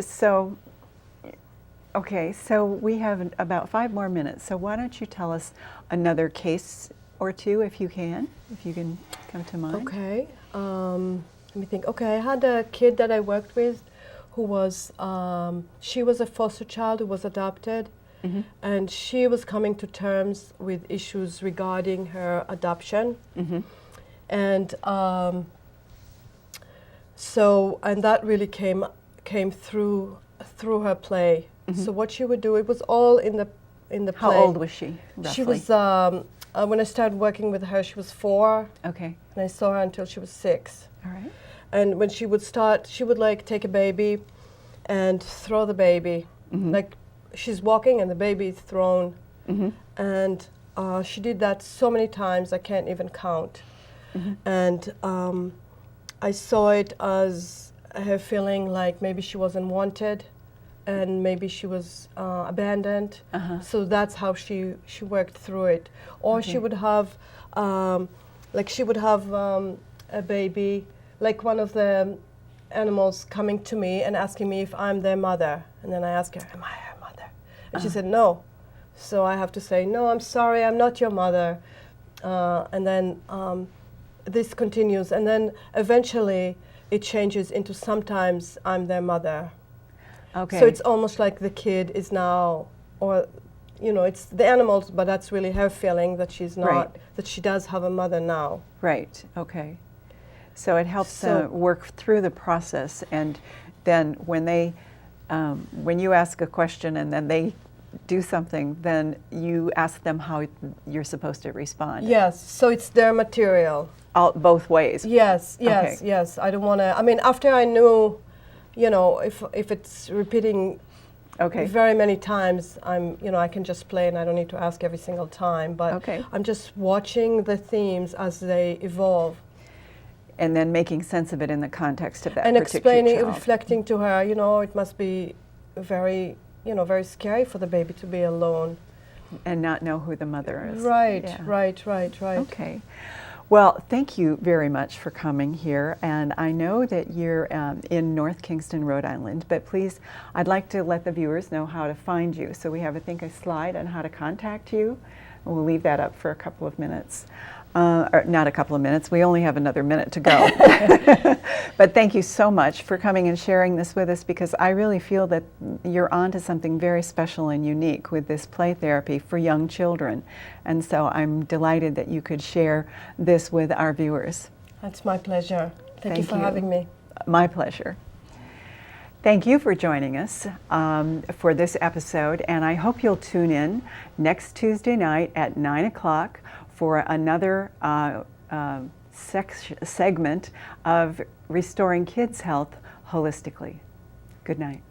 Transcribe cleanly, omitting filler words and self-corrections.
So, okay, so we have about 5 more minutes. So why don't you tell us another case or two, if you can come to mind. Okay. Let me think. Okay, I had a kid that I worked with who was, she was a foster child who was adopted. Mm-hmm. And she was coming to terms with issues regarding her adoption. Mm-hmm. And and that really came through her play. Mm-hmm. So what she would do, it was all in the play. How old was she, roughly? She was, when I started working with her, she was 4. Okay. And I saw her until she was 6. All right. And when she would start, she would like take a baby and throw the baby. Mm-hmm. Like she's walking and the baby is thrown. Mm-hmm. And she did that so many times, I can't even count. Mm-hmm. And I saw it as her feeling like maybe she wasn't wanted and maybe she was abandoned. Uh-huh. So that's how she worked through it. Or Okay. she would have, a baby, like one of the animals coming to me and asking me if I'm their mother. And then I ask her, am I her mother? And she said, no. So I have to say, no, I'm sorry, I'm not your mother. And then this continues. And then eventually it changes into sometimes I'm their mother. Okay. So it's almost like the kid is now, or, it's the animals, but that's really her feeling that she's not, Right. that she does have a mother now. Right. Okay. So it helps So- work through the process, and then when you ask a question and then they do something, then you ask them how you're supposed to respond. Yes, so it's their material. Both ways. Yes, Okay. yes. I don't want to, after I knew, if it's repeating Okay. very many times, I can just play and I don't need to ask every single time. But Okay. I'm just watching the themes as they evolve. And then making sense of it in the context of that And particular explaining, child. reflecting to her, it must be very, very scary for the baby to be alone. And not know who the mother is. Right, Yeah. right. Okay. Well, thank you very much for coming here. And I know that you're in North Kingston, Rhode Island, but please, I'd like to let the viewers know how to find you. So we have, I think, a slide on how to contact you. We'll leave that up for a couple of minutes. Or not a couple of minutes, we only have another minute to go. But thank you so much for coming and sharing this with us, because I really feel that you're onto something very special and unique with this play therapy for young children. And so I'm delighted that you could share this with our viewers. That's my pleasure. Thank you for having me. My pleasure. Thank you for joining us for this episode, and I hope you'll tune in next Tuesday night at 9 o'clock for another segment of Restoring Kids' Health Holistically. Good night.